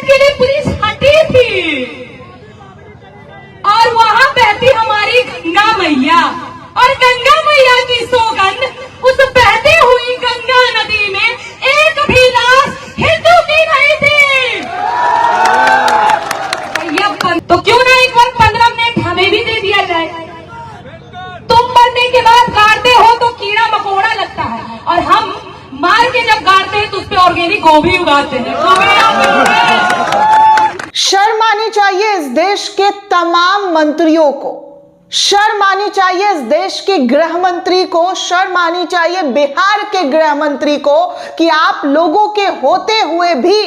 Minute के लिए police हटी थी और वहां बहती हमारी गंगा मैया, और गंगा मैया की सौगंध, उस बहती हुई गंगा नदी में एक भी लाश हिंदू की नहीं थी। तो क्यों ना एक बार 15 मिनट हमें भी दे दिया जाए। तुम मरने के बाद गाड़ते हो तो कीड़ा मकोड़ा लगता है, और हम मार के जब गाड़ते हैं तो उस पे ऑर्गेनिक गोभी उगाते हैं। शर्म आनी चाहिए इस देश के तमाम मंत्रियों को, शर्म आनी चाहिए इस देश के गृह मंत्री को, शर्म आनी चाहिए बिहार के गृह मंत्री को कि आप लोगों के होते हुए भी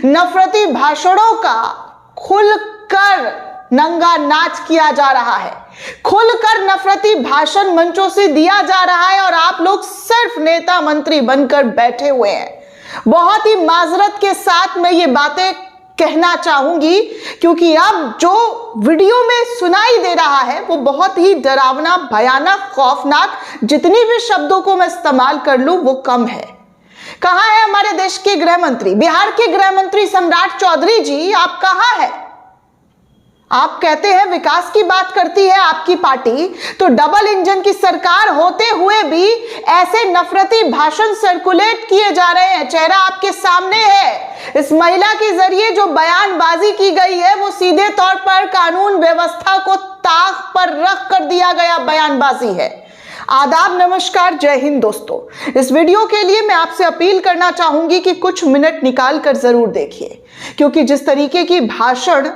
नफरती भाषणों का खुलकर नंगा नाच किया जा रहा है, खुलकर नफरती भाषण मंचों से दिया जा रहा है, और आप लोग सिर्फ नेता मंत्री बनकर बैठे हुए हैं। बहुत ही माजरत के साथ मैं ये बातें कहना चाहूंगी, क्योंकि अब जो वीडियो में सुनाई दे रहा है वो बहुत ही डरावना, भयानक, खौफनाक, जितनी भी शब्दों को मैं इस्तेमाल कर लूं वो कम है। कहां है हमारे देश के गृह मंत्री, बिहार के गृह मंत्री सम्राट चौधरी जी, आप कहां हैं? आप कहते हैं विकास की बात करती है आपकी पार्टी, तो डबल इंजन की सरकार होते हुए भी ऐसे नफरती भाषण सर्कुलेट किए जा रहे हैं। चेहरा आपके सामने है। इस महिला के जरिए जो बयानबाजी की गई है वो सीधे तौर पर कानून व्यवस्था को ताक पर रख कर दिया गया बयानबाजी है। आदाब, नमस्कार, जय हिंद दोस्तों। इस वीडियो के लिए मैं आपसे अपील करना चाहूंगी कि कुछ मिनट निकाल कर जरूर देखिए, क्योंकि जिस तरीके की भाषण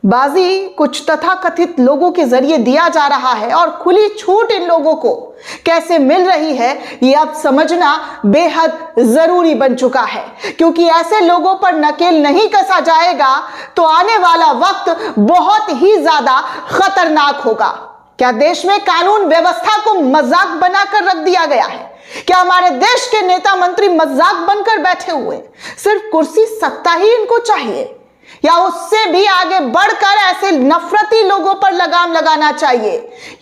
बाजी कुछ तथाकथित लोगों के जरिए दिया जा रहा है और खुली छूट इन लोगों को कैसे मिल रही है, ये अब समझना बेहद जरूरी बन चुका है। क्योंकि ऐसे लोगों पर नकेल नहीं कसा जाएगा तो आने वाला वक्त बहुत ही ज्यादा खतरनाक होगा। क्या देश में कानून व्यवस्था को मजाक बनाकर रख दिया गया है? क्या हमारे देश के नेता मंत्री मजाक बनकर बैठे हुए? सिर्फ कुर्सी, सत्ता ही इनको चाहिए, या उससे भी आगे बढ़कर ऐसे नफरती लोगों पर लगाम लगाना चाहिए?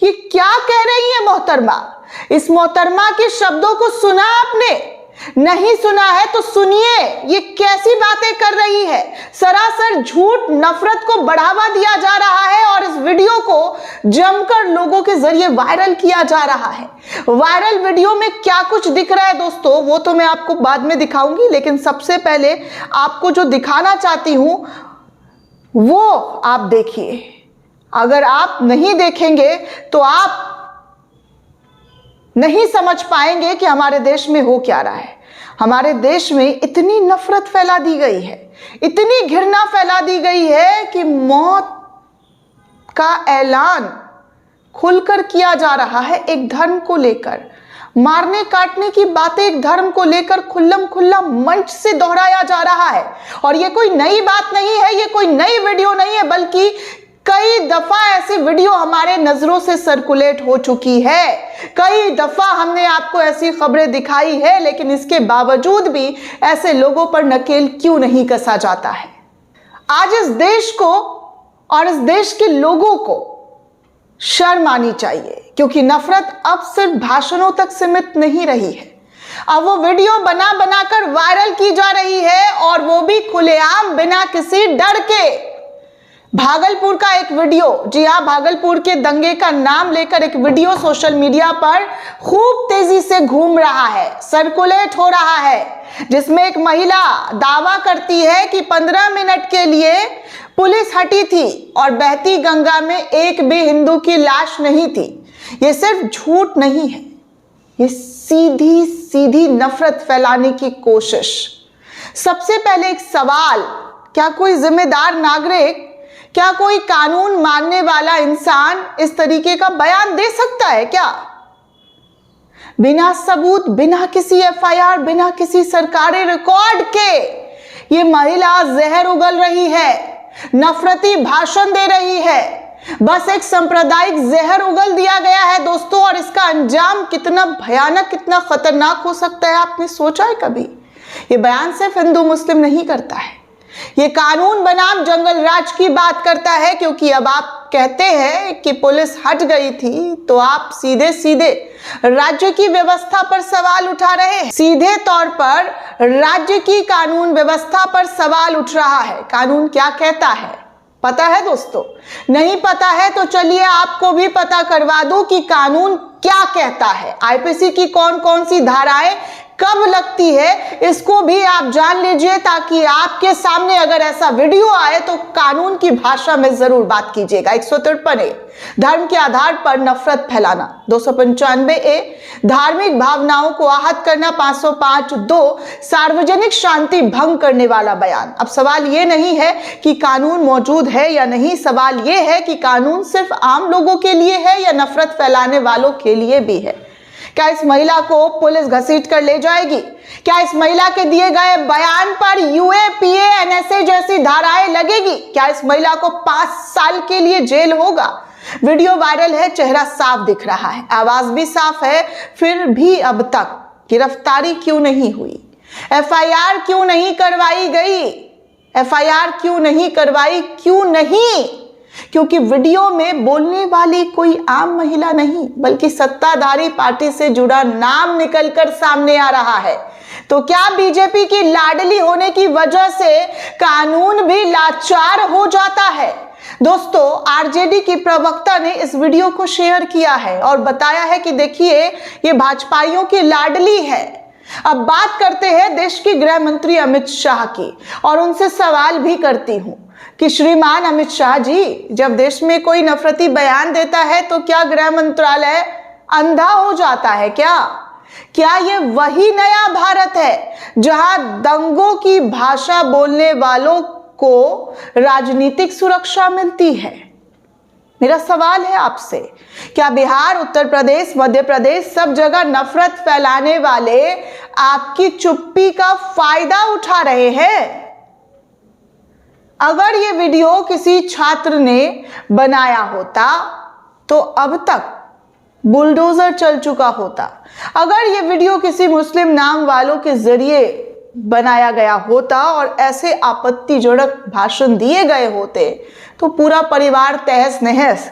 ये क्या कह रही है मोहतरमा? इस मोहतरमा के शब्दों को सुना आपने? नहीं सुना है तो सुनिए, ये कैसी बातें कर रही है। सरासर झूठ, नफरत को बढ़ावा दिया जा रहा है और इस वीडियो को जमकर लोगों के जरिए वायरल किया जा रहा है। वायरल वीडियो में क्या कुछ दिख रहा है दोस्तों, वो तो मैं आपको बाद में दिखाऊंगी, लेकिन सबसे पहले आपको जो दिखाना चाहती हूं वो आप देखिए। अगर आप नहीं देखेंगे तो आप नहीं समझ पाएंगे कि हमारे देश में हो क्या रहा है। हमारे देश में इतनी नफरत फैला दी गई है, इतनी घृणा फैला दी गई है कि मौत का ऐलान खुलकर किया जा रहा है एक धर्म को लेकर। मारने काटने की बातें एक धर्म को लेकर खुल्लम खुल्ला मंच से दोहराया जा रहा है। और ये कोई नई बात नहीं है, ये कोई नई वीडियो नहीं है, बल्कि कई दफा ऐसी वीडियो हमारे नजरों से सर्कुलेट हो चुकी है। कई दफा हमने आपको ऐसी खबरें दिखाई है, लेकिन इसके बावजूद भी ऐसे लोगों पर नकेल क्यों नहीं कसा जाता है? आज इस देश को और इस देश के लोगों को शर्म आनी चाहिए, क्योंकि नफरत अब सिर्फ भाषणों तक सीमित नहीं रही है। अब वो वीडियो बना बनाकर वायरल की जा रही है, और वो भी खुलेआम, बिना किसी डर के। भागलपुर का एक वीडियो, जी हाँ, भागलपुर के दंगे का नाम लेकर एक वीडियो सोशल मीडिया पर खूब तेजी से घूम रहा है, सर्कुलेट हो रहा है, जिसमें एक महिला दावा करती है कि 15 मिनट के लिए पुलिस हटी थी और बहती गंगा में एक भी हिंदू की लाश नहीं थी। ये सिर्फ झूठ नहीं है, ये सीधी सीधी नफरत फैलाने की कोशिश। सबसे पहले एक सवाल, क्या कोई जिम्मेदार नागरिक, क्या कोई कानून मानने वाला इंसान इस तरीके का बयान दे सकता है क्या? बिना सबूत, बिना किसी एफआईआर, बिना किसी सरकारी रिकॉर्ड के ये महिला जहर उगल रही है, नफरती भाषण दे रही है। बस एक सांप्रदायिक जहर उगल दिया गया है दोस्तों, और इसका अंजाम कितना भयानक, कितना खतरनाक हो सकता है, आपने सोचा है कभी? ये बयान सिर्फ हिंदू मुस्लिम नहीं करता है, ये कानून बनाम जंगल राज की बात करता है। क्योंकि अब आप कहते हैं कि पुलिस हट गई थी, तो आप सीधे सीधे राज्य की व्यवस्था पर सवाल उठा रहे हैं। सीधे तौर पर राज्य की कानून व्यवस्था पर सवाल उठ रहा है। कानून क्या कहता है पता है दोस्तों? नहीं पता है तो चलिए आपको भी पता करवा दूं कि कानून क्या कहता है। आईपीसी की कौन कौन सी धाराएं कब लगती है इसको भी आप जान लीजिए, ताकि आपके सामने अगर ऐसा वीडियो आए तो कानून की भाषा में जरूर बात कीजिएगा। 153A धर्म के आधार पर नफरत फैलाना, 295A धार्मिक भावनाओं को आहत करना, 505(2) सार्वजनिक शांति भंग करने वाला बयान। अब सवाल ये नहीं है कि कानून मौजूद है या नहीं, सवाल ये है कि कानून सिर्फ आम लोगों के लिए है या नफरत फैलाने वालों के लिए भी है। क्या इस महिला को पुलिस घसीट कर ले जाएगी? क्या इस महिला के दिए गए बयान पर यूएपीए एनएसए जैसी धाराएं लगेगी? क्या इस महिला को 5 साल के लिए जेल होगा? वीडियो वायरल है, चेहरा साफ दिख रहा है, आवाज भी साफ है, फिर भी अब तक गिरफ्तारी क्यों नहीं हुई? एफआईआर क्यों नहीं करवाई गई? एफआईआर क्यों नहीं करवाई? क्यों नहीं? क्योंकि वीडियो में बोलने वाली कोई आम महिला नहीं, बल्कि सत्ताधारी पार्टी से जुड़ा नाम निकलकर सामने आ रहा है। तो क्या बीजेपी की लाडली होने की वजह से कानून भी लाचार हो जाता है? दोस्तों, आरजेडी की प्रवक्ता ने इस वीडियो को शेयर किया है और बताया है कि देखिए ये भाजपाइयों की लाडली है। अब बात करते हैं देश के गृह मंत्री अमित शाह की, और उनसे सवाल भी करती हूं कि श्रीमान अमित शाह जी, जब देश में कोई नफरती बयान देता है तो क्या गृह मंत्रालय अंधा हो जाता है क्या? क्या ये वही नया भारत है जहां दंगों की भाषा बोलने वालों को राजनीतिक सुरक्षा मिलती है? मेरा सवाल है आपसे, क्या बिहार, उत्तर प्रदेश, मध्य प्रदेश सब जगह नफरत फैलाने वाले आपकी चुप्पी का फायदा उठा रहे हैं? अगर ये वीडियो किसी छात्र ने बनाया होता तो अब तक बुलडोजर चल चुका होता। अगर ये वीडियो किसी मुस्लिम नाम वालों के जरिए बनाया गया होता और ऐसे आपत्तिजनक भाषण दिए गए होते तो पूरा परिवार तहस नहस,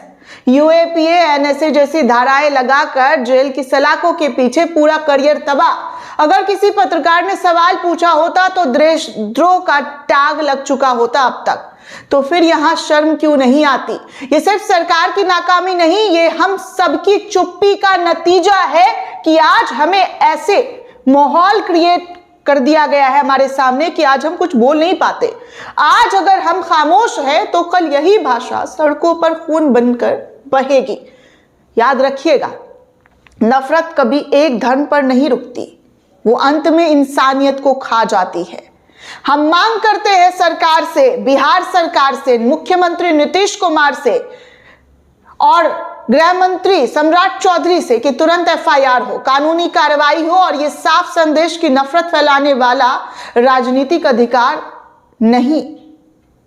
यूएपीए एनएसए जैसी धाराएं लगाकर जेल की सलाखों के पीछे, पूरा करियर तबाह। अगर किसी पत्रकार ने सवाल पूछा होता तो देशद्रोह का टैग लग चुका होता अब तक। तो फिर यहां शर्म क्यों नहीं आती? ये सिर्फ सरकार की नाकामी नहीं, ये हम सबकी चुप्पी का नतीजा है कि आज हमें ऐसे माहौल क्रिएट कर दिया गया है हमारे सामने कि आज हम कुछ बोल नहीं पाते। आज अगर हम खामोश हैं तो कल यही भाषा सड़कों पर खून बनकर बहेगी। याद रखिएगा, नफरत कभी एक धर्म पर नहीं रुकती, वो अंत में इंसानियत को खा जाती है। हम मांग करते हैं सरकार से, बिहार सरकार से, मुख्यमंत्री नीतीश कुमार से और गृह मंत्री सम्राट चौधरी से कि तुरंत एफआईआर हो, कानूनी कार्रवाई हो और ये साफ संदेश कि नफरत फैलाने वाला राजनीतिक अधिकार नहीं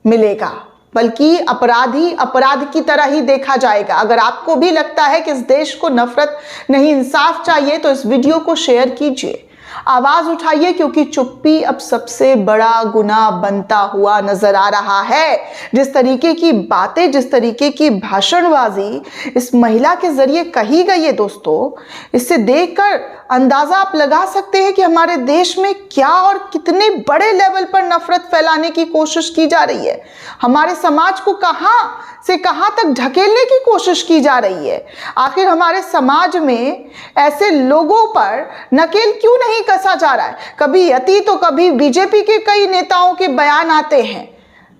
मिलेगा, बल्कि अपराधी अपराध की तरह ही देखा जाएगा। अगर आपको भी लगता है कि इस देश को नफरत नहीं इंसाफ चाहिए तो इस वीडियो को शेयर कीजिए, आवाज उठाइए, क्योंकि चुप्पी अब सबसे बड़ा गुनाह बनता हुआ नजर आ रहा है। जिस तरीके की बातें, जिस तरीके की भाषणबाजी इस महिला के जरिए कही गई है दोस्तों, इससे देखकर अंदाजा आप लगा सकते हैं कि हमारे देश में क्या और कितने बड़े लेवल पर नफरत फैलाने की कोशिश की जा रही है। हमारे समाज को कहां से कहां तक ढकेलने की कोशिश की जा रही है। आखिर हमारे समाज में ऐसे लोगों पर नकेल क्यों नहीं कसा जा रहा है? कभी यति तो कभी बीजेपी के कई नेताओं के बयान आते हैं।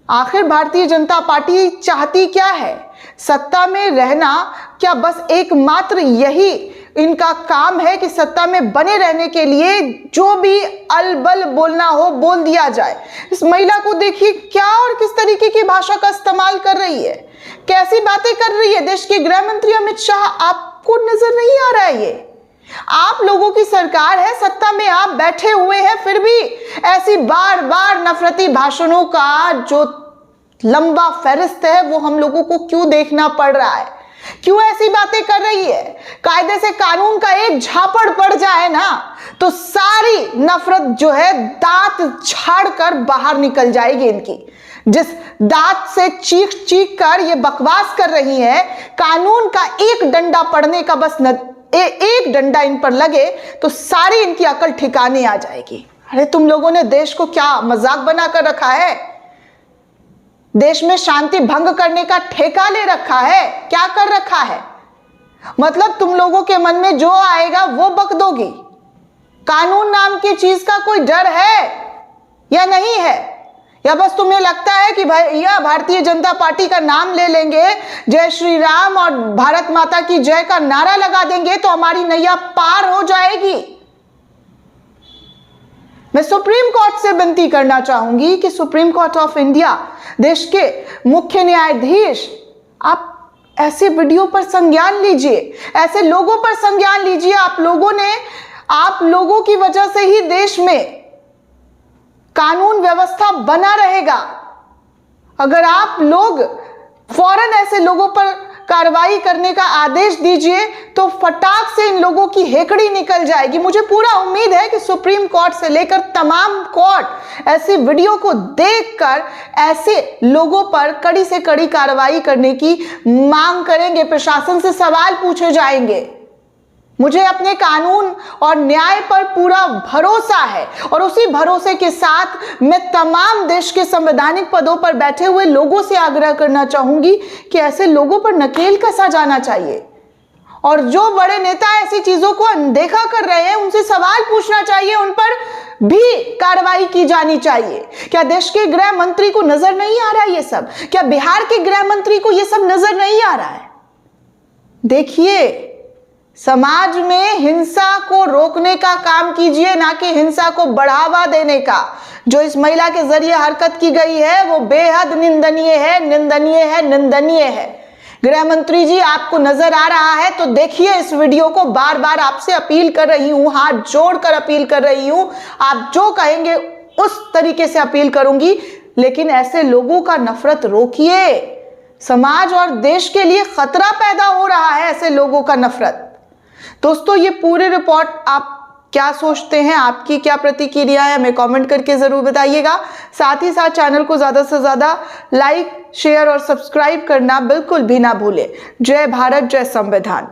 आखिर भारतीय जनता पार्टी चाहती क्या है? सत्ता में रहना क्या बस एकमात्र यही इनका काम है कि सत्ता में बने रहने के लिए जो भी अलबल बोलना हो बोल दिया जाए? इस महिला को देखिए क्या और किस तरीके की भाषा का इस्तेमाल कर रही है, कैसी बातें कर रही है। देश के गृह मंत्री अमित शाह, आपको नजर नहीं आ रहा है? ये आप लोगों की सरकार है, सत्ता में आप बैठे हुए हैं, फिर भी ऐसी बार बार नफरती भाषणों का जो लंबा फहरिस्त है वो हम लोगों को क्यों देखना पड़ रहा है? क्यों ऐसी बातें कर रही है? कायदे से कानून का एक झापड़ पड़ जाए ना तो सारी नफरत जो है दांत झाड़ कर बाहर निकल जाएगी इनकी। जिस दांत से चीख चीख कर ये बकवास कर रही है, कानून का एक डंडा पड़ने का बस एक डंडा इन पर लगे तो सारी इनकी अकल ठिकाने आ जाएगी। अरे तुम लोगों ने देश को क्या मजाक बना कर रखा है? देश में शांति भंग करने का ठेका ले रखा है? क्या कर रखा है? मतलब तुम लोगों के मन में जो आएगा वो बक दोगी। कानून नाम की चीज का कोई डर है या नहीं है? या बस तुम्हें लगता है कि भैया भारतीय जनता पार्टी का नाम ले लेंगे, जय श्री राम और भारत माता की जय का नारा लगा देंगे तो हमारी नैया पार हो जाएगी? मैं सुप्रीम कोर्ट से विनती करना चाहूंगी कि सुप्रीम कोर्ट ऑफ इंडिया, देश के मुख्य न्यायाधीश, आप ऐसे वीडियो पर संज्ञान लीजिए, ऐसे लोगों पर संज्ञान लीजिए। आप लोगों की वजह से ही देश में कानून व्यवस्था बना रहेगा। अगर आप लोग फौरन ऐसे लोगों पर कार्रवाई करने का आदेश दीजिए तो फटाक से इन लोगों की हेकड़ी निकल जाएगी। मुझे पूरा उम्मीद है कि सुप्रीम कोर्ट से लेकर तमाम कोर्ट ऐसे वीडियो को देखकर ऐसे लोगों पर कड़ी से कड़ी कार्रवाई करने की मांग करेंगे, प्रशासन से सवाल पूछे जाएंगे। मुझे अपने कानून और न्याय पर पूरा भरोसा है और उसी भरोसे के साथ मैं तमाम देश के संवैधानिक पदों पर बैठे हुए लोगों से आग्रह करना चाहूंगी कि ऐसे लोगों पर नकेल कसा जाना चाहिए और जो बड़े नेता ऐसी चीजों को अनदेखा कर रहे हैं उनसे सवाल पूछना चाहिए, उन पर भी कार्रवाई की जानी चाहिए। क्या देश के गृह मंत्री को नजर नहीं आ रहा है ये सब? क्या बिहार के गृह मंत्री को ये सब नजर नहीं आ रहा है? देखिए, समाज में हिंसा को रोकने का काम कीजिए, ना कि हिंसा को बढ़ावा देने का। जो इस महिला के जरिए हरकत की गई है वो बेहद निंदनीय है, निंदनीय है, निंदनीय है। गृह मंत्री जी, आपको नजर आ रहा है तो देखिए इस वीडियो को। बार बार आपसे अपील कर रही हूं, हाथ जोड़कर अपील कर रही हूं, आप जो कहेंगे उस तरीके से अपील करूंगी, लेकिन ऐसे लोगों का नफरत रोकिए। समाज और देश के लिए खतरा पैदा हो रहा है ऐसे लोगों का नफरत। दोस्तों, ये पूरी रिपोर्ट आप क्या सोचते हैं, आपकी क्या प्रतिक्रिया है, हमें कमेंट करके जरूर बताइएगा। साथ ही साथ चैनल को ज्यादा से ज्यादा लाइक, शेयर और सब्सक्राइब करना बिल्कुल भी ना भूलें। जय भारत, जय संविधान।